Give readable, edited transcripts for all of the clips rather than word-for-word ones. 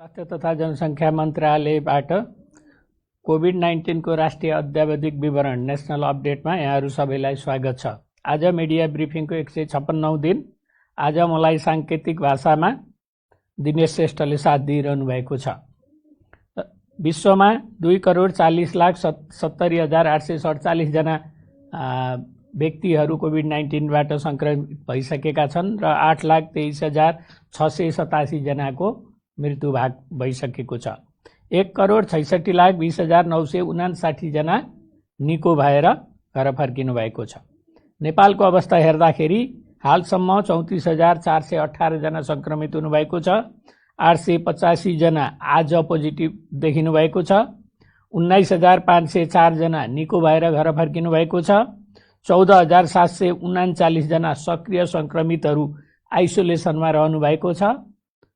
स्वास्थ्य तथा जनसङ्ख्या मन्त्रालयबाट कोभिड-19 को राष्ट्रिय अद्यावधिक विवरण नेशनल अपडेटमा यहाँहरू सबैलाई स्वागत छ। आज मिडिया ब्रिफिङको 156औं दिन। आज मलाई साङ्केतिक भाषामा दिनेश श्रेष्ठले साथ दिइरहनु भएको छ। विश्वमा 2,40,70,847 जना व्यक्तिहरू कोभिड-19बाट संक्रमित भइसकेका छन् र 8,23,687 जनाको मृत्यु भइसकेको छ। 1,66,20,959 जना निको भएर घर फर्किनु भएको छ। नेपालको अवस्था हेर्दाखेरि हालसम्म 34,418 जना संक्रमित हुनुभएको छ। 885 जना आज पोजिटिभ देखिनु भएको छ। 19,504 जना निको भएर घर फर्किनु भएको छ। 14,739 जना सक्रिय संक्रमितहरू आइसोलेसनमा रहनु भएको छ।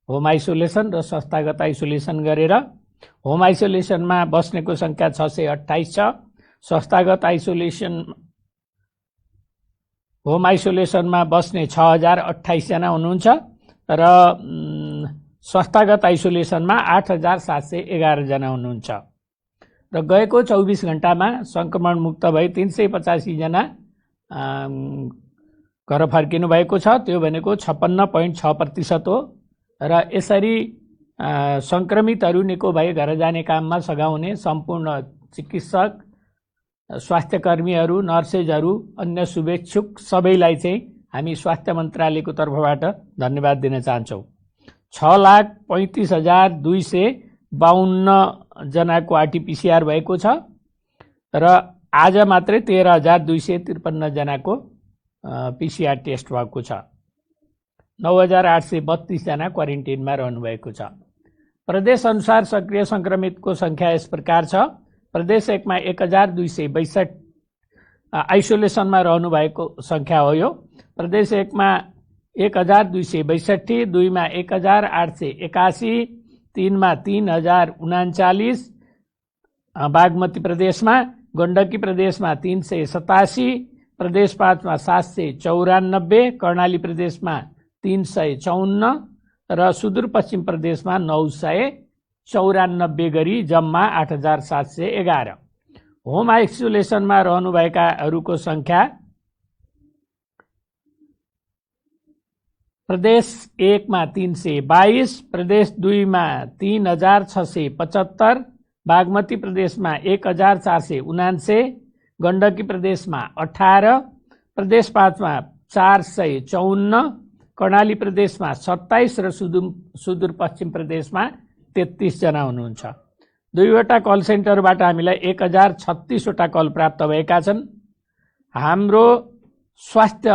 होम आइसोलेसन र संस्थागत आइसोलेसन गरेर होम आइसोलेसनमा बस्नेको संख्या 628 छ। संस्थागत होम आइसोलेसनमा बस्ने 6,028 जना हुनुहुन्छ र संस्थागत आइसोलेसनमा 8,711 जना हुनुहुन्छ र गएको 24 घण्टामा संक्रमण मुक्त भई 385 जना घर फर्किनु भएको छ। त्यो भनेको 56.6% हो र यसरी संक्रमितहरू निको भई घर जाने काममा सघाउने सम्पूर्ण चिकित्सक, स्वास्थ्यकर्मीहरू, नर्सेजहरू, अन्य शुभेच्छुक सबैलाई चाहिँ हामी स्वास्थ्य मन्त्रालयको तर्फबाट धन्यवाद दिन चाहन्छौँ। 6,35,252 जनाको आरटीपीसीआर भएको छ र आज मात्रै 13,253 जनाको पीसीआर टेस्ट भएको छ। 9,832 जना क्वारेन्टिनमा रहनुभएको छ। प्रदेश अनुसार सक्रिय संक्रमितको संख्या यस प्रकार छ। प्रदेश 1 मा 1,262 आइसोलेसनमा रहनुभएको संख्या हो यो। प्रदेश 1 मा 1,262, 2 मा 1,881, 3 मा 3,039, बागमती प्रदेशमा, गण्डकी प्रदेशमा 387, प्रदेश 5 मा 794, कर्णाली प्रदेशमा 354 र सुदूरपश्चिम प्रदेशमा 994 गरी जम्मा 8,711। होम आइसोलेसनमा रहनुभएकाहरूको संख्या प्रदेश 1 मा 322, प्रदेश 2 मा 3,675, बागमती प्रदेशमा 1,479, गण्डकी प्रदेशमा 18, प्रदेश 5 मा 454, कर्णाली प्रदेशमा 27 र सुदूरपश्चिम प्रदेशमा 33 जना हुनुहुन्छ। 2वटा कल सेन्टरबाट हामीलाई 1,036 वटा कल प्राप्त भएका छन्। हाम्रो स्वास्थ्य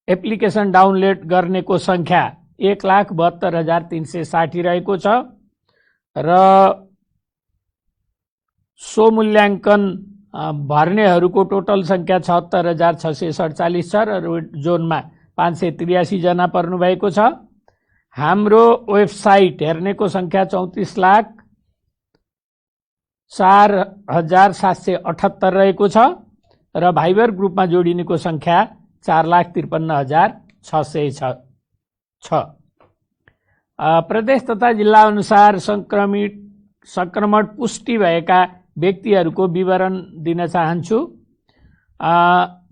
एप्लिकेसन डाउनलोड गर्नेको संख्या 1,72,360 रहेको छ र सो मूल्याङ्कन भर्नेहरूको टोटल संख्या 76,647 छ र जोनमा 583 जना पर्नु भएको छ। हाम्रो वेबसाइट हेर्नेको संख्या 34,04,778 रहेको छ र भाइबर ग्रुपमा जोडिनेको संख्या 4,53,606 छ। प्रदेश तथा जिल्ला अनुसार संक्रमण पुष्टि भएका व्यक्तिहरूको विवरण दिन चाहन्छु।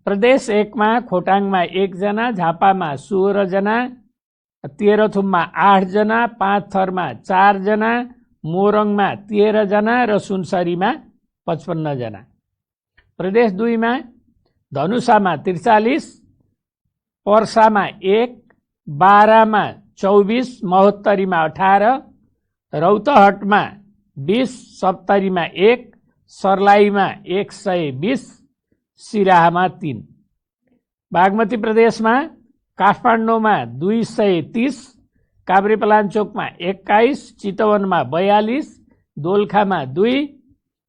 प्रदेश 1 मा खोटाङमा 1 जना, झापामा 16 जना, तेह्रथुममा 8 जना, पाँचथरमा 4 जना, मोरङमा 13 जना र सुनसरीमा 55 जना। प्रदेश 2 मा धनुषामा 43, पर्सामा 1, बारामा 24, महोत्तरीमा 18, रौतहटमा 20, सप्तरीमा 1, सर्लाहीमा 120, सिराहामा 3। बागमती प्रदेशमा काठमाडौँमा 230, काभ्रेपलाञ्चोकमा 21, चितवनमा 42, दोलखामा 2,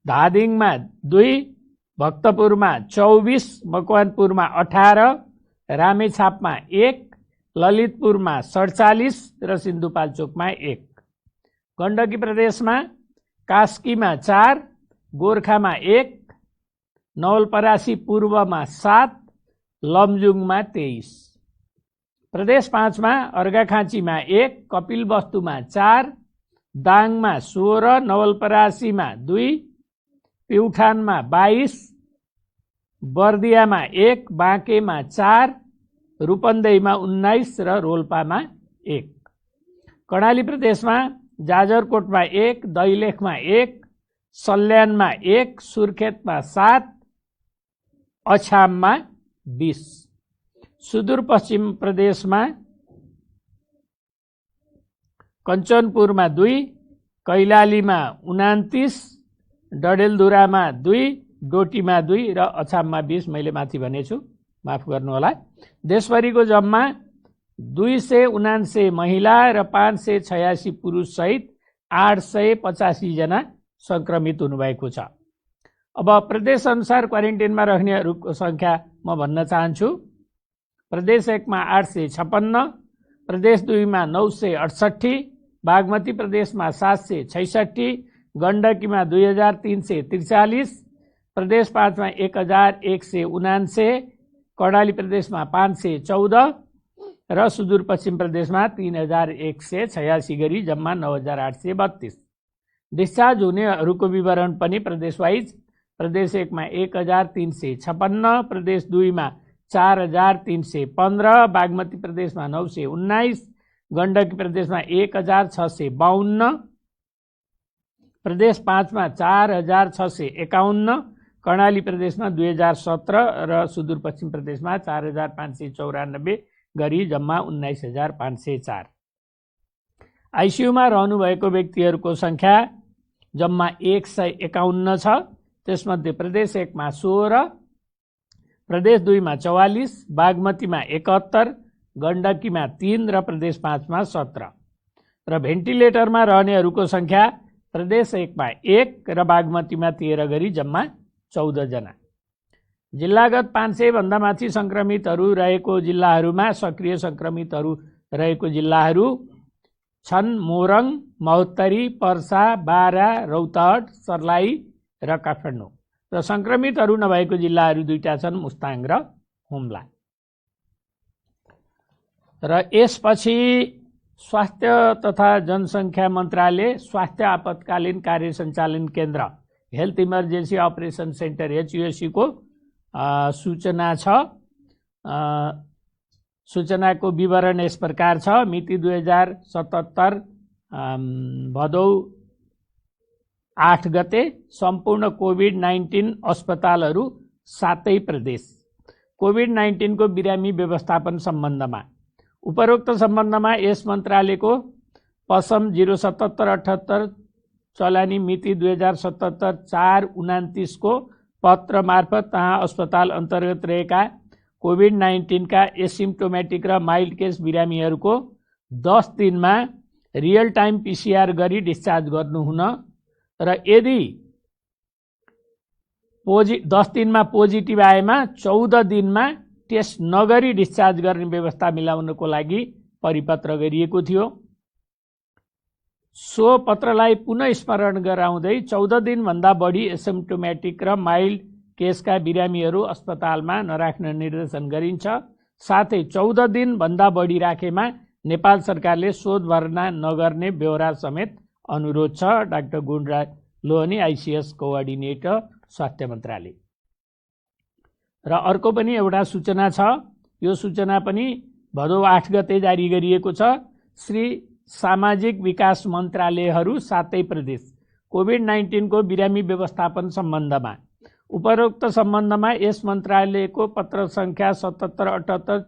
धादिङमा 2, भक्तपुरमा 24, मकवानपुरमा 18, रामेछापमा 1, ललितपुरमा 47 र सिन्धुपाल्चोकमा 1। गण्डकी प्रदेशमा कास्कीमा 4, गोर्खामा 1, नवलपरासी पूर्वमा 7, लमजुङमा 23। प्रदेश 5 मा अर्घाखाँचीमा 1, कपिलवस्तुमा 4, लमजुङमा दाङमा 16, नवलपरासीमा 2, प्युठानमा 22, बर्दियामा 1, बाँकेमा 4, रूपन्देहीमा 19 र रोल्पामा 1। कर्णाली प्रदेशमा जाजरकोटमा 1, दैलेखमा 1, सल्यानमा 1, सुर्खेतमा 7, अछाममा 20। सुदूरपश्चिम प्रदेशमा कञ्चनपुरमा 2, कैलालीमा 29, डडेलधुरामा 2, डोटीमा 2 र अछाममा 20। मैले माथि भनेछु, माफ गर्नुहोला। देशभरिको जम्मा 279 महिला र 586 पुरुष सहित 885 जना संक्रमित हुनुभएको छ। अब प्रदेश अनुसार क्वारेन्टाइनमा रहनेहरूको संख्या म भन्न चाहन्छु। प्रदेश 1 मा 856, प्रदेश 2 मा 968, बागमती प्रदेशमा 766, गण्डकीमा 2343, प्रदेश 5 मा 1179, कर्णाली प्रदेशमा 514 र सुदूरपश्चिम प्रदेशमा 3186 गरी जम्मा 9832। डिस्चार्ज हुनेहरूको विवरण पनि प्रदेश वाइज। प्रदेश 1 मा 1356, प्रदेश 2 मा 4315, बागमती प्रदेशमा 919, गण्डकी प्रदेशमा 1652, प्रदेश 5 मा 4651, कर्णाली प्रदेशमा 2017 र सुदूरपश्चिम प्रदेशमा 4594 गरी जम्मा 19504। आइसियुमा रहनुभएको व्यक्तिहरूको संख्या जम्मा 151 छ। त्यसमध्ये प्रदेश 1 मा 16, प्रदेश 2 मा 44, बागमतीमा 71, गण्डकीमा 3 र प्रदेश 5 मा 17। र भेन्टिलेटरमा रहनेहरूको संख्या प्रदेश 1 मा 1 र बागमतीमा 13 गरी जम्मा 14 जना। जिल्लागत 500 भन्दा माथि संक्रमितहरू रहेको जिल्लाहरूमा सक्रिय संक्रमितहरू रहेको जिल्लाहरू छन् मोरङ, महोत्तरी, पर्सा, बारा, रौतहट, सर्लाही र काठमाडौँ। र संक्रमितहरू नभएको जिल्लाहरू 2टा छन्, मुस्ताङ र हुम्ला। र यसपछि स्वास्थ्य तथा जनसङ्ख्या मन्त्रालय स्वास्थ्य आपतकालीन कार्य सञ्चालन केन्द्र health emergency operation centre HUSC को सूचना छ। सूचनाको विवरण यस प्रकार छ। मिति 2077 भदौ 8 गते सम्पूर्ण कोभिड-19 अस्पतालहरू 7 प्रदेश कोभिड-19 को बिरामी व्यवस्थापन सम्बन्धमा उपरोक्त सम्बन्धमा यस मन्त्रालयको पसम 07778 चलानी मिति 2077 4/29 को पत्र मार्फत तहाँ अस्पताल अन्तर्गत रहेका कोभिड-19 का एसिम्प्टोमेटिक र माइल्ड केस बिरामीहरूको 10 दिनमा रियल टाइम PCR गरी डिस्चार्ज गर्नुहुन र यदि 10 दिनमा पोजिटिभ आएमा 14 दिनमा टेस्ट नगरी डिस्चार्ज गर्ने व्यवस्था मिलाउनको लागि परिपत्र गरिएको थियो। सो पत्रलाई पुनः स्मरण गराउँदै 14 दिनभन्दा बढी एसिम्प्टोमेटिक र माइल्ड केसका बिरामीहरू अस्पतालमा नराख्न निर्देशन गरिन्छ। साथै 14 दिनभन्दा बढी राखेमा नेपाल सरकारले शोध भर्ना नगर्ने ब्यौरा समेत अनुरोध छ। Doctor Gunraj Lohani, ICS coordinator, स्वास्थ्य मन्त्रालय। र अर्को पनि एउटा सूचना छ। यो सूचना पनि भदौ 8 गते जारी गरिएको छ। श्री सामाजिक विकास मन्त्रालयहरू 7 प्रदेश कोभिड-19 को बिरामी व्यवस्थापन सम्बन्धमा उपरोक्त सम्बन्धमा यस मन्त्रालयको पत्र संख्या 7778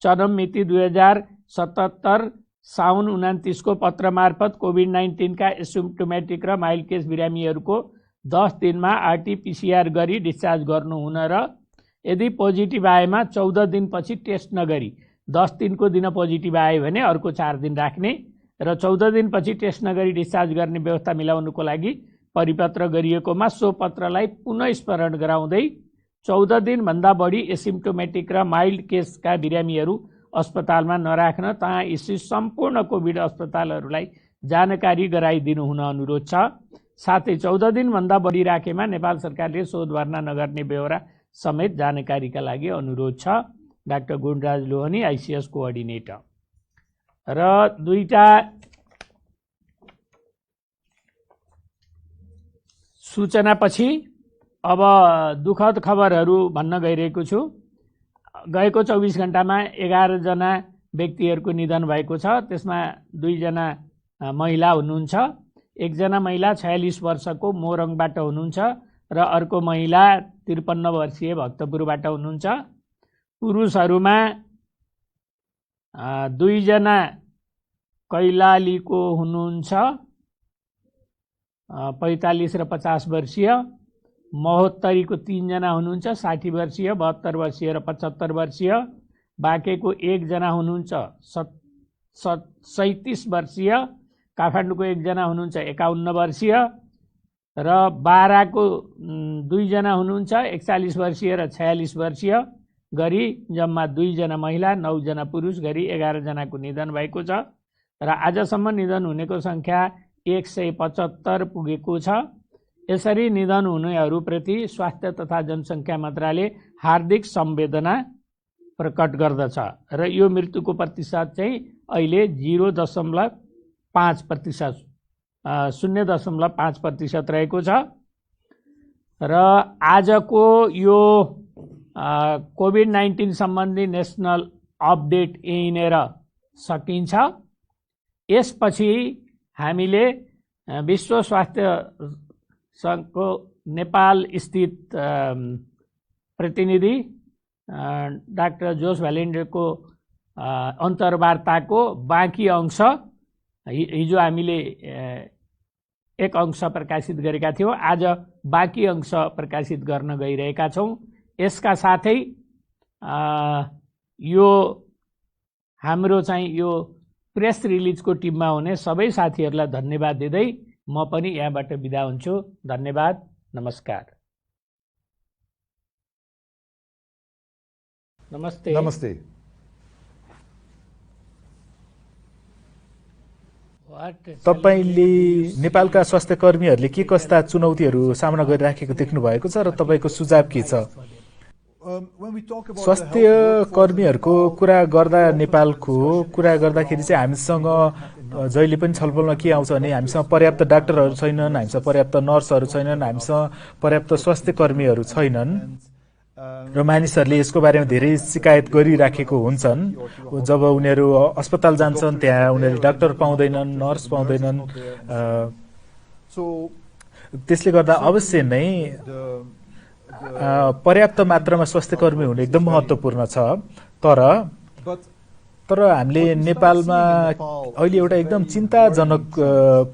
चरम मिति 2077 साउन 29 को पत्र मार्फत कोभिड-19 का एसिम्प्टोमेटिक र माइल्ड केस बिरामीहरूको 10 दिनमा RT-PCR गरी डिस्चार्ज गर्नुहुन र यदि पोजिटिभ आएमा 14 दिनपछि टेस्ट नगरी 10 दिनको दिन पोजिटिभ आयो भने अर्को 4 दिन राख्ने र 14 दिनपछि टेस्ट नगरी डिस्चार्ज गर्ने व्यवस्था मिलाउनुको लागि परिपत्र गरिएकोमा सो पत्रलाई पुनः स्मरण गराउँदै 14 दिनभन्दा बढी एसिम्प्टोमेटिक र माइल्ड केसका बिरामीहरू अस्पतालमा नराख्न तहाँ स्थित सम्पूर्ण कोभिड अस्पतालहरूलाई जानकारी गराइदिनु हुन अनुरोध छ। साथै 14 दिनभन्दा बढी राखेमा नेपाल सरकारले शोध भर्ना नगर्ने ब्यौरा समेत जानकारीका लागि अनुरोध छ। Doctor Gunraj Lohani, ICS coordinator. र 2टा सूचनापछि अब दुःखद खबरहरू भन्न गइरहेको छु। गएको 24 घण्टामा 11 जना व्यक्तिहरूको निधन भएको छ। त्यसमा 2 जना महिला हुनुहुन्छ। 1 जना महिला 46 वर्षको मोरङबाट हुनुहुन्छ र अर्को महिला 53 वर्षीय भक्तपुरबाट हुनुहुन्छ। पुरुषहरूमा 2 जना कैलालीको हुनुहुन्छ 45 र 50 वर्षीय। महोत्तरीको 3 जना हुनुहुन्छ 60 वर्षीय, 72 वर्षीय र 75 वर्षीय। बाँकेको 1 जना हुनुहुन्छ 37 वर्षीय। काठमाडौँको 1 जना हुनुहुन्छ 51 वर्षीय र बाराको 2 जना हुनुहुन्छ 41 वर्षीय र 46 वर्षीय गरी जम्मा 2 जना महिला 9 जना पुरुष गरी 11 जनाको निधन भएको छ र आजसम्म निधन हुनेको संख्या 175 पुगेको छ। यसरी निधन हुनेहरूप्रति स्वास्थ्य तथा जनसङ्ख्या मन्त्रालयले हार्दिक संवेदना प्रकट गर्दछ र यो मृत्युको प्रतिशत चाहिँ अहिले 0.5%, 0.5% रहेको छ र आजको यो कोभिड-19 सम्बन्धी नेसनल अपडेट यहीँनेर सकिन्छ। यसपछि हामीले विश्व स्वास्थ्य सङ्घको नेपाल स्थित प्रतिनिधि डाक्टर जोस भ्यालेन्डेको अन्तर्वार्ताको बाँकी अंश हिजो हामीले एक अंश प्रकाशित गरेका थियौँ। आज बाँकी अंश प्रकाशित गर्न गइरहेका छौँ। यसका साथै यो हाम्रो चाहिँ यो प्रेस रिलिजको टिममा हुने सबै साथीहरूलाई धन्यवाद दिँदै म पनि यहाँबाट बिदा हुन्छु। धन्यवाद, नमस्कार। नमस्ते। नमस्ते। तपाईले नेपालका स्वास्थ्य कर्मीहरूले के कस्ता चुनौतीहरू सामना गरिराखेको देख्नु भएको छ र तपाईको सुझाव के छ? स्वास्थ्य कर्मीहरूको कुरा गर्दा नेपालको कुरा गर्दाखेरि चाहिँ हामीसँग जहिले पनि छलफलमा के आउँछ भने हामीसँग पर्याप्त डाक्टरहरू छैनन्, हामीसँग पर्याप्त नर्सहरू छैनन्, हामीसँग पर्याप्त स्वास्थ्य कर्मीहरू छैनन् र मानिसहरूले यसको बारेमा धेरै शिकायत गरिराखेको हुन्छन्। जब उनीहरू अस्पताल जान्छन् त्यहाँ उनीहरूले डाक्टर पाउँदैनन्, नर्स पाउँदैनन्। त्यसले गर्दा अवश्य नै पर्याप्त मात्रामा स्वास्थ्य कर्मी हुनु एकदम महत्त्वपूर्ण छ। तर हामीले नेपालमा अहिले एउटा एकदम चिन्ताजनक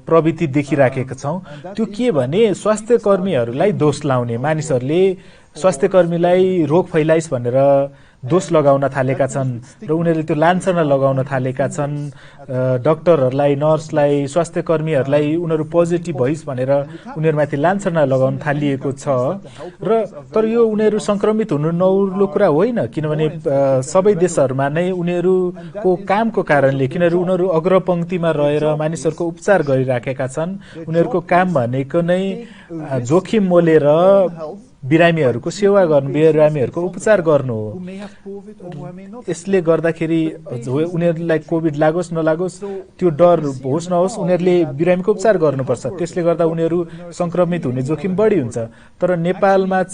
प्रवृत्ति देखिराखेका छौँ। त्यो के भने स्वास्थ्य कर्मीहरूलाई दोष लाउने, मानिसहरूले स्वास्थ्य कर्मीलाई रोग फैलाइस् भनेर दोष लगाउन थालेका छन् र उनीहरूले त्यो लान्छना लगाउन थालेका छन्। डाक्टरहरूलाई, नर्सलाई, स्वास्थ्य कर्मीहरूलाई उनीहरू पोजिटिभ भइस् भनेर उनीहरूमाथि लान्छना लगाउन थालिएको छ र तर यो उनीहरू संक्रमित हुनु नौलो कुरा होइन, किनभने सबै देशहरूमा नै उनीहरूको कामको कारणले, किनभने उनीहरू अग्रपङ्क्तिमा रहेर मानिसहरूको उपचार गरिराखेका छन्। उनीहरूको काम भनेको नै जोखिम मोलेर बिरामीहरूको सेवा गर्नु, बिरामीहरूको उपचार गर्नु हो। यसले गर्दाखेरि उनीहरूलाई कोभिड लागोस् नलागोस् त्यो डर होस् नहोस् उनीहरूले बिरामीको उपचार गर्नुपर्छ। त्यसले गर्दा उनीहरू संक्रमित हुने जोखिम बढी हुन्छ। तर नेपालमा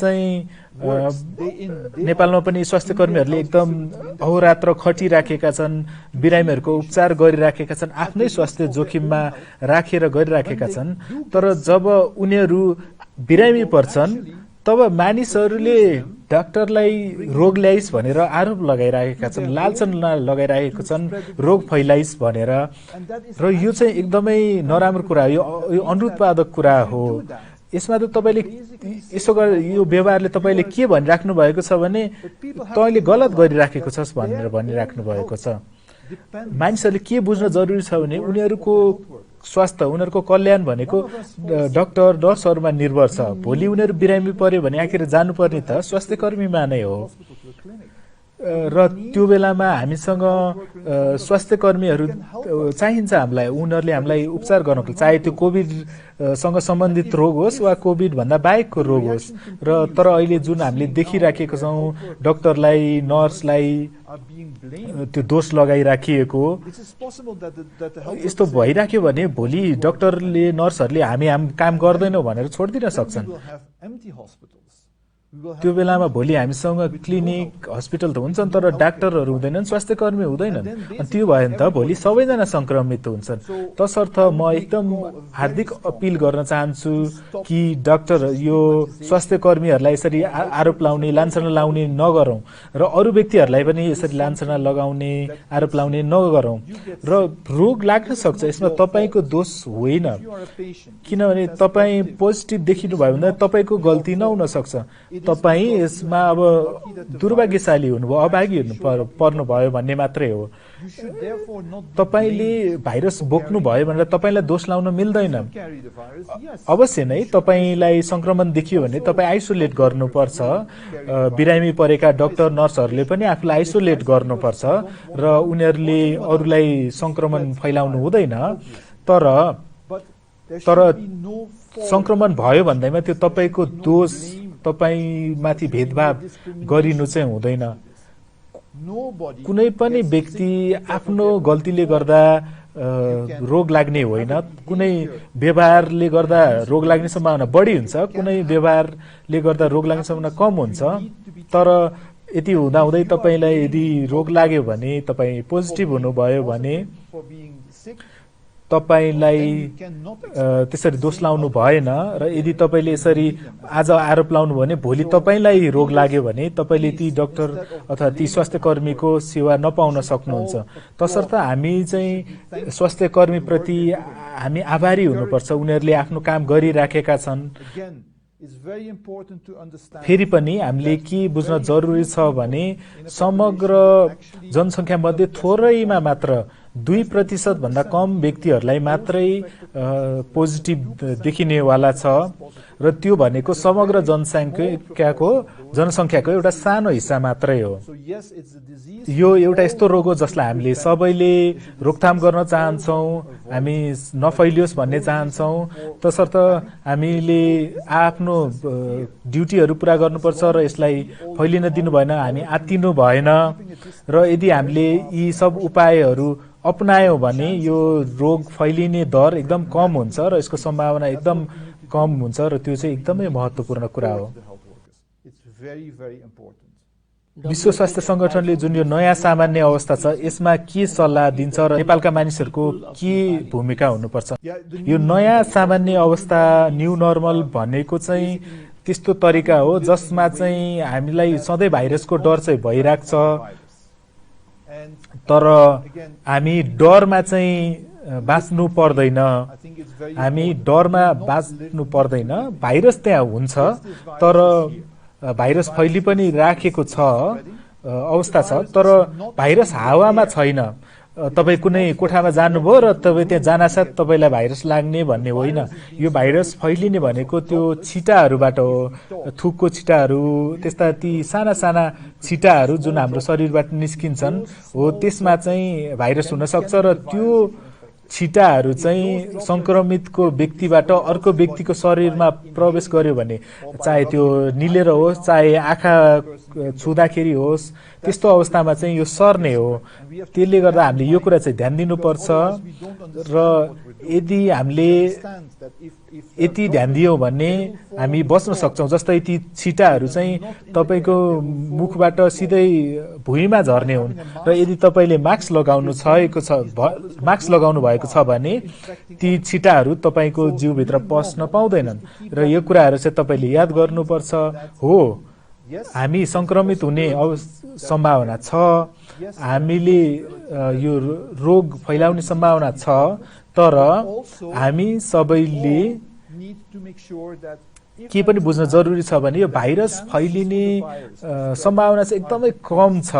पनि स्वास्थ्य कर्मीहरूले एकदम अहोरात्र खटिराखेका छन्, बिरामीहरूको उपचार गरिराखेका छन्, आफ्नै स्वास्थ्य जोखिममा राखेर गरिराखेका छन्। तर जब उनीहरू बिरामी पर्छन् तब मानिसहरूले डाक्टरलाई रोग ल्याइस् भनेर आरोप लगाइरहेका छन्, लालचना लगाइरहेका छन् रोग फैलाइस् भनेर। र यो चाहिँ एकदमै नराम्रो कुरा हो, यो अनुत्पादक कुरा हो। यसमा त तपाईले यसो यो व्यवहारले तपाईले के भनिराख्नु भएको छ भने तैँले गलत गरिराखेको छस् भनेर भनिराख्नु भएको छ। मानिसहरूले के बुझ्न जरुरी छ भने उनीहरूको स्वास्थ्य, उनीहरूको कल्याण भनेको डाक्टर नर्सहरूमा निर्भर छ। भोलि उनीहरू बिरामी पर्यो भने आखिर जानुपर्ने त स्वास्थ्य कर्मीमा नै हो। र त्यो बेलामा हामीसँग स्वास्थ्य कर्मीहरू चाहिन्छ हामीलाई, उनीहरूले हामीलाई उपचार गर्नको, चाहे त्यो कोभिडसँग सम्बन्धित रोग होस् वा कोभिड भन्दा बाहेकको रोग होस्। र तर अहिले जुन हामीले देखिराखेको छौँ डक्टरलाई नर्सलाई त्यो दोष लगाइराखिएको, यस्तो भइराख्यो भने भोलि डक्टरले नर्सहरूले हामी काम गर्दैनौँ भनेर छोडिदिन सक्छन्। त्यो बेलामा भोलि हामीसँग क्लिनिक हस्पिटल त हुन्छन् तर डाक्टरहरू हुँदैनन्, स्वास्थ्य कर्मी हुँदैनन्। अनि त्यो भयो भने त भोलि सबैजना संक्रमित हुन्छन्। तसर्थ म एकदम हार्दिक अपिल गर्न चाहन्छु कि डाक्टर यो स्वास्थ्य कर्मीहरूलाई यसरी आरोप लाउने लान्छना लाउने नगरौँ र अरू व्यक्तिहरूलाई पनि यसरी लान्छना लगाउने आरोप लाउने नगरौँ। र रोग लाग्न सक्छ, यसमा तपाईँको दोष होइन, किनभने तपाईँ पोजिटिभ देखिनु भयो भने तपाईँको गल्ती नहुन सक्छ। तपाईँ यसमा अब दुर्भाग्यशाली हुनुभयो, अभागी पर्नुभयो भन्ने मात्रै हो। तपाईँले भाइरस बोक्नु भयो भनेर तपाईँलाई दोष लाउन मिल्दैन। अवश्य नै तपाईँलाई संक्रमण देखियो भने तपाईँ आइसोलेट गर्नुपर्छ। बिरामी परेका डाक्टर नर्सहरूले पनि आफूलाई आइसोलेट गर्नुपर्छ र उनीहरूले अरूलाई संक्रमण फैलाउनु हुँदैन। तर संक्रमण भयो भन्दैमा त्यो तपाईँको दोष, तपाईमाथि भेदभाव गरिनु चाहिँ हुँदैन। कुनै पनि व्यक्ति आफ्नो गल्तीले गर्दा रोग लाग्ने होइन। कुनै व्यवहारले गर्दा रोग लाग्ने सम्भावना बढी हुन्छ, कुनै व्यवहारले गर्दा रोग लाग्ने सम्भावना कम हुन्छ। तर यति हुँदाहुँदै तपाईँलाई यदि रोग लाग्यो भने, तपाईँ पोजिटिभ हुनुभयो भने तपाईलाई त्यसरी दोष लाउनु भएन। र यदि तपाईँले यसरी आज आरोप लाउनु भने भोलि तपाईँलाई रोग लाग्यो भने तपाईँले ती डाक्टर अथवा ती स्वास्थ्य कर्मीको सेवा नपाउन सक्नुहुन्छ। तसर्थ हामी चाहिँ स्वास्थ्य कर्मीप्रति हामी आभारी हुनुपर्छ, उनीहरूले आफ्नो काम गरिराखेका छन्। फेरि पनि हामीले के बुझ्न जरुरी छ भने समग्र जनसङ्ख्या मध्ये थोरैमा मात्र 2% भन्दा कम व्यक्तिहरूलाई मात्रै पोजिटिभ देखिनेवाला छ र त्यो भनेको समग्र जनसङ्ख्याको एउटा सानो हिस्सा मात्रै हो। यो एउटा यस्तो रोग हो जसलाई हामीले सबैले रोकथाम गर्न चाहन्छौँ, हामी नफैलियोस् भन्ने चाहन्छौँ। तसर्थ हामीले आफ्नो ड्युटीहरू पुरा गर्नुपर्छ र यसलाई फैलिन दिनु भएन, हामी आत्तिनु भएन। र यदि हामीले यी सब उपायहरू अपनायौँ भने यो रोग फैलिने दर एकदम कम हुन्छ र यसको सम्भावना एकदम कम हुन्छ र त्यो चाहिँ एकदमै महत्त्वपूर्ण कुरा हो। विश्व स्वास्थ्य संगठनले जुन यो नयाँ सामान्य अवस्था छ यसमा के सल्लाह दिन्छ र नेपालका मानिसहरूको के भूमिका हुनुपर्छ? यो नयाँ सामान्य अवस्था न्यू नर्मल भनेको चाहिँ त्यस्तो तरिका हो जसमा चाहिँ हामीलाई सधैँ भाइरसको डर चाहिँ भइरहेको छ, तर हामी डरमा चाहिँ बाँच्नु पर्दैन। हामी डरमा बाँच्नु पर्दैन। भाइरस त्यहाँ हुन्छ तर भाइरस फैली पनि राखेको छ अवस्था छ, तर भाइरस हावामा छैन। तपाईँ कुनै कोठामा जानुभयो र तपाईँ त्यहाँ जानासाथ तपाईँलाई भाइरस लाग्ने भन्ने होइन। यो भाइरस फैलिने भनेको त्यो छिटाहरूबाट हो, थुकको छिटाहरू, त्यस्ता ती साना साना छिटाहरू जुन हाम्रो शरीरबाट निस्किन्छन् हो, त्यसमा चाहिँ भाइरस हुन सक्छ र त्यो छिटाहरू चाहिँ संक्रमितको व्यक्तिबाट अर्को व्यक्तिको शरीरमा प्रवेश गर्यो भने, चाहे त्यो निलेर होस् चाहे आँखा छुँदाखेरि होस्, त्यस्तो अवस्थामा चाहिँ यो सर्ने हो। त्यसले गर्दा हामीले यो कुरा चाहिँ ध्यान दिनुपर्छ र यदि हामीले यति ध्यान दियौँ भने हामी बच्न सक्छौँ। जस्तै ती छिटाहरू चाहिँ तपाईँको मुखबाट सिधै भुइँमा झर्ने हुन् र यदि तपाईँले मास्क लगाउनु भएको छ भने ती छिटाहरू तपाईँको जिउभित्र पस्न पाउँदैनन् र यो कुराहरू चाहिँ तपाईँले याद गर्नुपर्छ। हो, हामी संक्रमित हुने सम्भावना छ, हामीले यो रोग फैलाउने सम्भावना छ, तर हामी सबैले के पनि बुझ्न जरुरी छ भने यो भाइरस फैलिने सम्भावना चाहिँ एकदमै कम छ।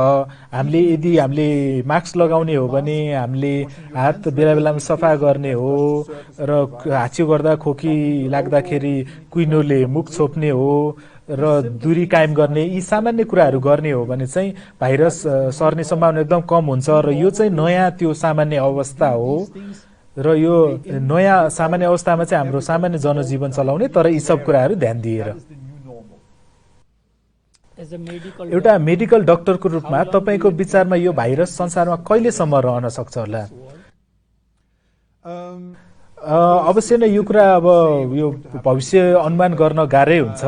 हामीले मास्क लगाउने हो भने, हामीले हात बेला बेलामा सफा गर्ने हो र हाच्छिउ गर्दा खोकी लाग्दाखेरि कुइनोले मुख छोप्ने हो र दूरी कायम गर्ने यी सामान्य कुराहरू गर्ने हो भने चाहिँ भाइरस सर्ने सम्भावना एकदम कम हुन्छ र यो चाहिँ नयाँ त्यो सामान्य अवस्था हो र यो नयाँ सामान्य अवस्थामा चाहिँ हाम्रो सामान्य जनजीवन चलाउने तर यी सब कुराहरू ध्यान दिएर एउटा मेडिकल डाक्टरको रूपमा तपाईको विचारमा यो भाइरस संसारमा कहिलेसम्म रहन सक्छ होला? अवश्य नै यो कुरा अब यो भविष्य अनुमान गर्न गाह्रै हुन्छ।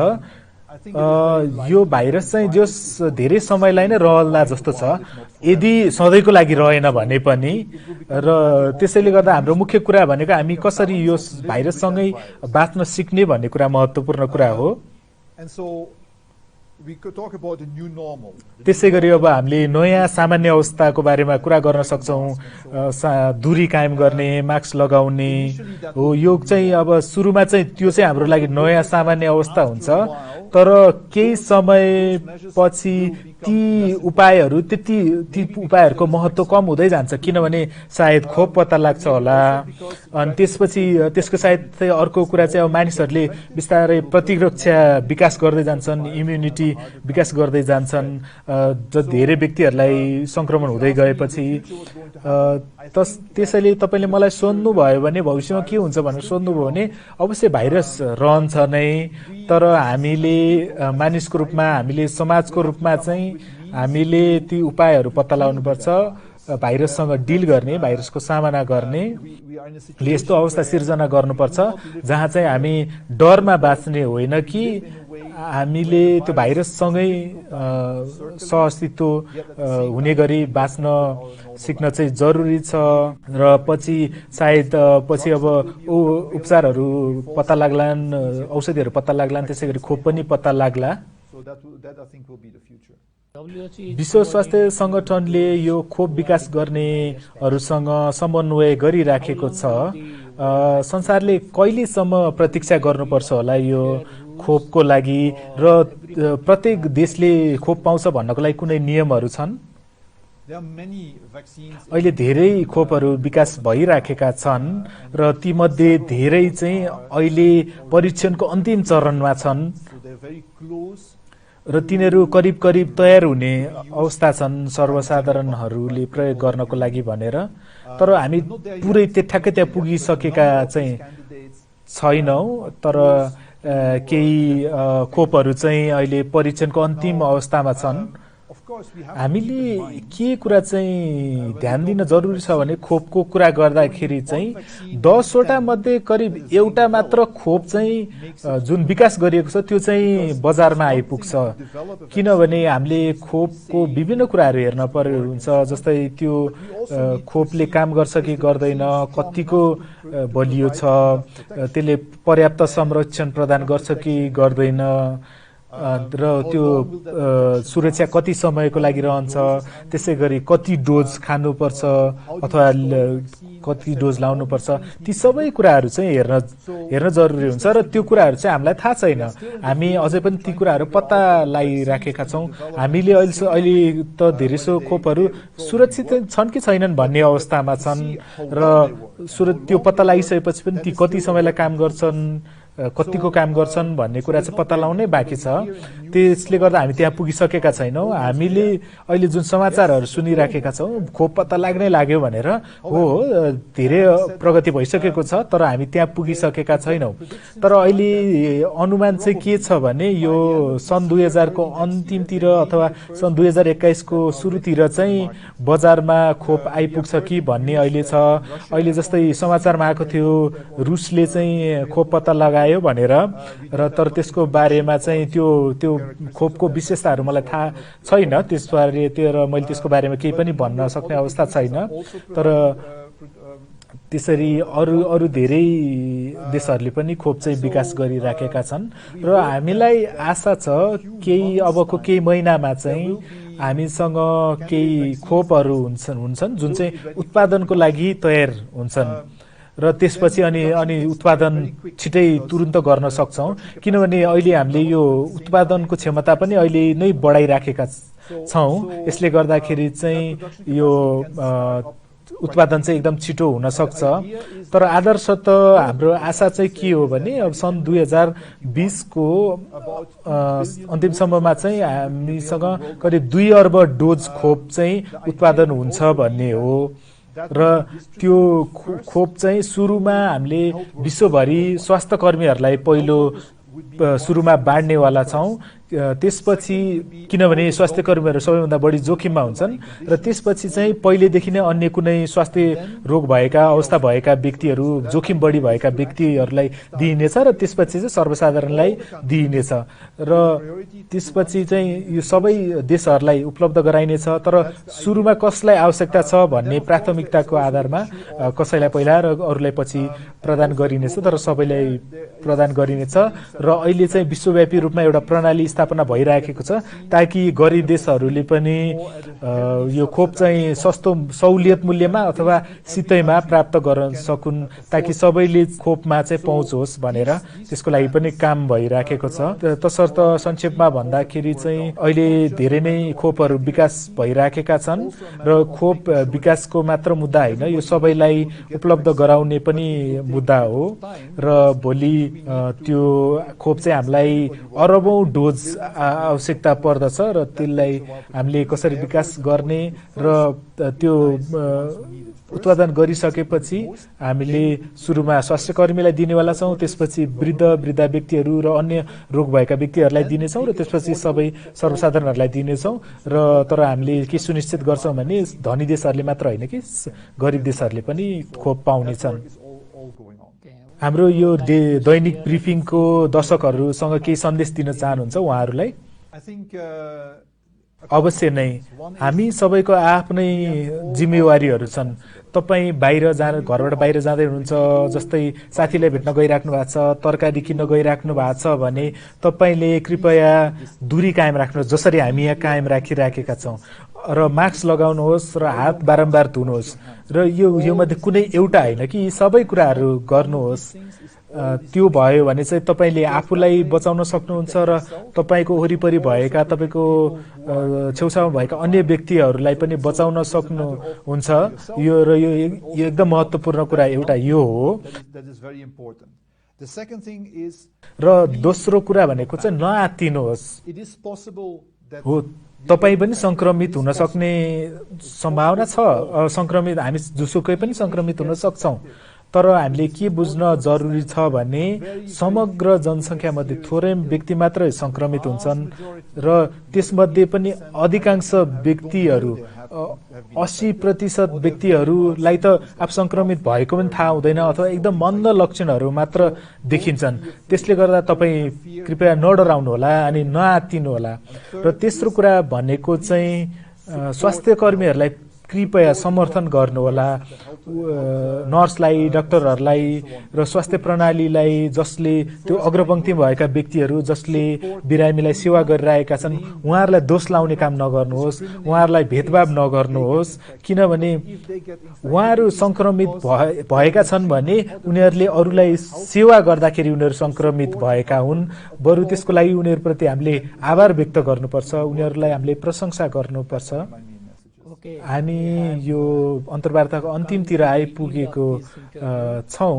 यो भाइरस चाहिँ जस धेरै समयलाई नै रहला जस्तो छ, यदि सधैँको लागि रहेन भने पनि। र त्यसैले गर्दा हाम्रो मुख्य कुरा भनेको हामी कसरी यो भाइरससँगै बाँच्न सिक्ने भन्ने कुरा महत्त्वपूर्ण कुरा हो। त्यसै गरी अब हामीले नयाँ सामान्य अवस्थाको बारेमा कुरा गर्न सक्छौँ। दूरी कायम गर्ने, मास्क लगाउने हो। यो चाहिँ अब सुरुमा चाहिँ त्यो चाहिँ हाम्रो लागि नयाँ सामान्य अवस्था हुन्छ, तर केही समयपछि ती उपायहरूको महत्त्व कम हुँदै जान्छ, किनभने सायद खोप पत्ता लाग्छ होला। अनि त्यसपछि त्यसको सायद अर्को कुरा चाहिँ अब मानिसहरूले बिस्तारै प्रतिरक्षा विकास गर्दै जान्छन्, इम्युनिटी विकास गर्दै जान्छन्। धेरै व्यक्तिहरूलाई संक्रमण हुँदै गएपछि त्यसैले तपाईँले मलाई सोध्नुभयो भने भविष्यमा के हुन्छ भनेर सोध्नुभयो भने अवश्य भाइरस रहन्छ नै, तर हामीले मानिसको रूपमा, हामीले समाजको रूपमा चाहिँ हामीले ती उपायहरू पत्ता लगाउनुपर्छ, भाइरससँग डिल गर्ने, भाइरसको सामना गर्ने। यस्तो अवस्था सिर्जना गर्नुपर्छ जहाँ चाहिँ हामी डरमा बाँच्ने होइन कि हामीले त्यो भाइरससँगै सहअस्तित्व हुने गरी बाँच्न सिक्न चाहिँ जरुरी छ। र पछि सायद पछि अब उपचारहरू पत्ता लाग्लान्, औषधिहरू पत्ता लाग्लान्, त्यसै गरी खोप पनि पत्ता लाग्ला। विश्व स्वास्थ्य संगठनले यो खोप विकास गर्नेहरूसँग समन्वय गरिराखेको छ। संसारले कहिलेसम्म प्रतीक्षा गर्नुपर्छ होला यो खोपको लागि, र प्रत्येक देशले खोप पाउँछ भन्नको लागि कुनै नियमहरू छन्? अहिले धेरै खोपहरू विकास भइराखेका छन् र तीमध्ये धेरै चाहिँ अहिले परीक्षणको अन्तिम चरणमा छन् र तिनीहरू करिब करिब तयार हुने अवस्था छन् सर्वसाधारणहरूले प्रयोग गर्नको लागि भनेर। तर हामी पुरै ठ्याक्कै त्यहाँ पुगिसकेका चाहिँ छैनौँ, तर केही खोपहरू चाहिँ अहिले परीक्षणको अन्तिम अवस्थामा छन्। हामीले के कुरा चाहिँ ध्यान दिन जरुरी छ भने खोपको कुरा गर्दाखेरि चाहिँ 10वटा मध्ये करिब एउटा मात्र खोप चाहिँ जुन विकास गरिएको छ त्यो चाहिँ बजारमा आइपुग्छ, किनभने हामीले खोपको विभिन्न कुराहरू हेर्न पर्ने हुन्छ। जस्तै त्यो खोपले काम गर्छ कि गर्दैन, कतिको बलियो छ, त्यसले पर्याप्त संरक्षण प्रदान गर्छ कि गर्दैन, र त्यो सुरक्षा कति समयको लागि रहन्छ, त्यसै गरी कति डोज खानुपर्छ अथवा कति डोज लाउनुपर्छ, ती सबै कुराहरू चाहिँ हेर्न जरुरी हुन्छ। र त्यो कुराहरू चाहिँ हामीलाई थाहा छैन, हामी अझै पनि ती कुराहरू पत्ता लगाइराखेका छौँ। हामीले अहिले त धेरैसो खोपहरू सुरक्षित छन् कि छैनन् भन्ने अवस्थामा छन्, र त्यो पत्ता लगाइसकेपछि पनि ती कति समयलाई काम गर्छन्, कतिको काम गर्छन् भन्ने कुरा चाहिँ पत्ता लगाउनै बाँकी छ। त्यसले गर्दा हामी त्यहाँ पुगिसकेका छैनौँ। हामीले अहिले जुन समाचारहरू सुनिराखेका छौँ खोप पत्ता लाग्नै लाग्यो भनेर, हो धेरै प्रगति भइसकेको छ, तर हामी त्यहाँ पुगिसकेका छैनौँ। तर अहिले अनुमान चाहिँ के छ भने यो सन् 2000 को अन्तिमतिर अथवा सन् 2021 को सुरुतिर चाहिँ बजारमा खोप आइपुग्छ कि भन्ने अहिले छ। अहिले जस्तै समाचारमा आएको थियो रुसले चाहिँ खोप पत्ता लगायो भनेर, र तर त्यसको बारेमा चाहिँ त्यो खोपको विशेषताहरू मलाई थाहा छैन, त्यसबारे मैले त्यसको बारेमा केही पनि भन्न सक्ने अवस्था छैन। तर त्यसरी अरू धेरै देशहरूले पनि खोप चाहिँ विकास गरिराखेका छन्, र हामीलाई आशा छ अबको केही महिनामा चाहिँ हामीसँग केही खोपहरू हुन्छन् जुन चाहिँ उत्पादनको लागि तयार हुन्छन्, र त्यसपछि अनि उत्पादन छिटै तुरुन्त गर्न सक्छौँ, किनभने अहिले हामीले यो उत्पादनको क्षमता पनि अहिले नै बढाइराखेका छौँ। यसले गर्दाखेरि चाहिँ यो उत्पादन चाहिँ एकदम छिटो हुन सक्छ। तर आदर्श त हाम्रो आशा चाहिँ के हो भने अब सन् 2020 को अन्तिमसम्ममा चाहिँ हामीसँग करिब 2 अर्ब डोज खोप चाहिँ उत्पादन हुन्छ भन्ने हो र त्यो खोप चाहिँ सुरुमा हामीले विश्वभरि स्वास्थ्य कर्मीहरूलाई पहिलो सुरुमा बाँड्नेवाला छौँ। त्यसपछि किनभने स्वास्थ्य कर्मीहरू सबैभन्दा बढी जोखिममा हुन्छन् र त्यसपछि चाहिँ पहिलेदेखि नै अन्य कुनै स्वास्थ्य रोग भएका अवस्था भएका व्यक्तिहरू जोखिम बढी भएका व्यक्तिहरूलाई दिइनेछ र त्यसपछि चाहिँ सर्वसाधारणलाई दिइनेछ र त्यसपछि चाहिँ यो सबै देशहरूलाई उपलब्ध गराइनेछ। तर सुरुमा कसलाई आवश्यकता छ भन्ने प्राथमिकताको आधारमा कसैलाई पहिला र अरूलाई पछि प्रदान गरिनेछ, तर सबैलाई प्रदान गरिनेछ र अहिले चाहिँ विश्वव्यापी रूपमा एउटा प्रणाली स्थापना भइराखेको छ ताकि गरिब देशहरूले पनि यो खोप चाहिँ सस्तो सहुलियत मूल्यमा अथवा सित्तैमा प्राप्त गर्न सकुन्, ताकि सबैले खोपमा चाहिँ पहुँच होस् भनेर त्यसको लागि पनि काम भइराखेको छ। तसर्थ संक्षेपमा भन्दाखेरि चाहिँ अहिले धेरै नै खोपहरू विकास भइराखेका छन् र खोप विकासको मात्र मुद्दा होइन, यो सबैलाई उपलब्ध गराउने पनि मुद्दा हो र भोलि त्यो खोप चाहिँ हामीलाई अरबौं डोज आवश्यकता पर्दछ र त्यसलाई हामीले कसरी विकास गर्ने र त्यो उत्पादन गरिसकेपछि हामीले सुरुमा स्वास्थ्य कर्मीलाई दिनेवाला छौँ, त्यसपछि वृद्धा व्यक्तिहरू र अन्य रोग भएका व्यक्तिहरूलाई दिनेछौँ र त्यसपछि सबै सर्वसाधारणहरूलाई दिनेछौँ र तर हामीले के सुनिश्चित गर्छौँ भने धनी देशहरूले मात्र होइन कि गरिब देशहरूले पनि खोप पाउनेछन्। हाम्रो यो दैनिक ब्रिफिङको दर्शकहरूसँग केही सन्देश दिन चाहनुहुन्छ उहाँहरूलाई? अवश्य नै हामी सबैको आफ्नै जिम्मेवारीहरू छन्। तपाईँ बाहिर घरबाट बाहिर जाँदै हुनुहुन्छ, जस्तै साथीलाई भेट्न गइराख्नु भएको छ, तरकारी किन्न गइराख्नु भएको छ भने तपाईँले कृपया दूरी कायम राख्नुहोस्, जसरी हामी यहाँ कायम राखिराखेका छौँ, र मास्क लगाउनुहोस् र हात बारम्बार धुनुहोस् र यो मध्ये कुनै एउटा होइन कि यी सबै कुराहरू गर्नुहोस्। त्यो भयो भने चाहिँ तपाईँले आफूलाई बचाउन सक्नुहुन्छ र तपाईँको वरिपरि भएका तपाईँको छेउछाउमा भएका अन्य व्यक्तिहरूलाई पनि बचाउन सक्नुहुन्छ। यो एकदम महत्त्वपूर्ण कुरा एउटा यो हो। र दोस्रो कुरा भनेको चाहिँ नआत्तिनुहोस्। हो, तपाईँ पनि संक्रमित हुन सक्ने सम्भावना छ, संक्रमित हामी जुसुकै पनि संक्रमित हुन सक्छौँ, तर हामीले के बुझ्न जरुरी छ भने समग्र जनसङ्ख्यामध्ये थोरै व्यक्ति मात्रै संक्रमित हुन्छन् र त्यसमध्ये पनि अधिकांश व्यक्तिहरू 80% व्यक्तिहरूलाई त आफ संक्रमित भएको पनि थाहा हुँदैन अथवा एकदम मन्द लक्षणहरू मात्र देखिन्छन्। त्यसले गर्दा तपाईँ कृपया नडराउनुहोला अनि नआत्तिनुहोला। र तेस्रो कुरा भनेको चाहिँ स्वास्थ्य कर्मीहरूलाई कृपया समर्थन गर्नुहोला, नर्सलाई, डाक्टरहरूलाई र स्वास्थ्य प्रणालीलाई, जसले त्यो अग्रपङ्क्तिमा भएका व्यक्तिहरू जसले बिरामीलाई सेवा गरिरहेका छन्, उहाँहरूलाई दोष लाउने काम नगर्नुहोस्, उहाँहरूलाई भेदभाव नगर्नुहोस्, किनभने उहाँहरू संक्रमित भएका छन् भने उनीहरूले अरूलाई सेवा गर्दाखेरि उनीहरू संक्रमित भएका हुन्। बरु त्यसको लागि उनीहरूप्रति हामीले आभार व्यक्त गर्नुपर्छ, उनीहरूलाई हामीले प्रशंसा गर्नुपर्छ। हामी यो अन्तर्वार्ताको अन्तिमतिर आइपुगेको छौँ।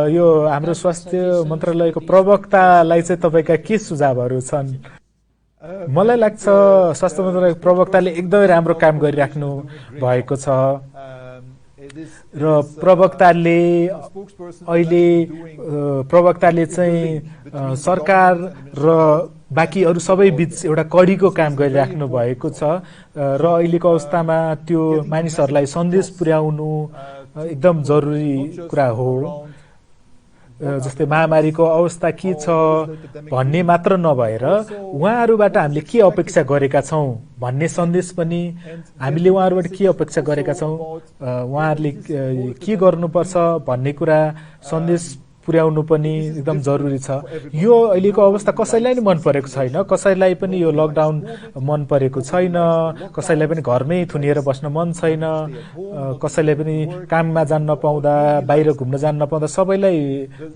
यो हाम्रो स्वास्थ्य मन्त्रालयको प्रवक्तालाई चाहिँ तपाईँका के सुझावहरू छन्? मलाई लाग्छ स्वास्थ्य मन्त्रालयको प्रवक्ताले एकदमै राम्रो काम गरिराख्नु भएको छ र प्रवक्ताले चाहिँ सरकार र बाँकी अरू सबै बीच एउटा कडीको काम गरिराख्नु भएको छ र अहिलेको अवस्थामा त्यो मानिसहरूलाई सन्देश पुर्याउनु एकदम जरुरी कुरा हो। जस्तै महामारीको अवस्था के छ भन्ने मात्र नभएर उहाँहरूबाट हामीले के अपेक्षा गरेका छौँ भन्ने सन्देश पनि, हामीले उहाँहरूबाट के अपेक्षा गरेका छौँ, उहाँहरूले के गर्नुपर्छ भन्ने कुरा सन्देश पुर्याउनु पनि एकदम जरुरी छ। यो अहिलेको अवस्था कसैलाई नि मन परेको छैन, कसैलाई पनि यो लकडाउन मन परेको छैन, कसैलाई पनि घरमै थुनिएर बस्न मन छैन, कसैलाई पनि काममा जान नपाउँदा, बाहिर घुम्न जान नपाउँदा सबैलाई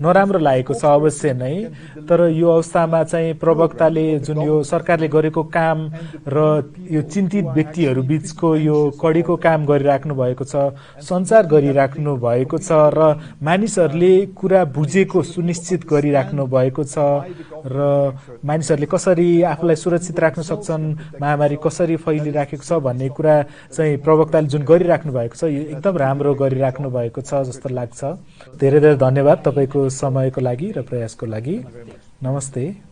नराम्रो लागेको छ अवश्य नै। तर यो अवस्थामा चाहिँ प्रवक्ताले जुन यो सरकारले गरेको काम र यो चिन्तित व्यक्तिहरू बीचको यो कडीको काम गरिराख्नु भएको छ, सञ्चार गरिराख्नु भएको छ र मानिसहरूले कुरा बुझेको सुनिश्चित गरिराख्नु भएको छ र मानिसहरूले कसरी आफूलाई सुरक्षित राख्न सक्छन्, महामारी कसरी फैलिराखेको छ भन्ने कुरा चाहिँ प्रवक्ताले जुन गरिराख्नु भएको छ यो एकदम राम्रो गरिराख्नु भएको छ जस्तो लाग्छ। धेरै धेरै धन्यवाद तपाईको समयको लागि र प्रयासको लागि। नमस्ते।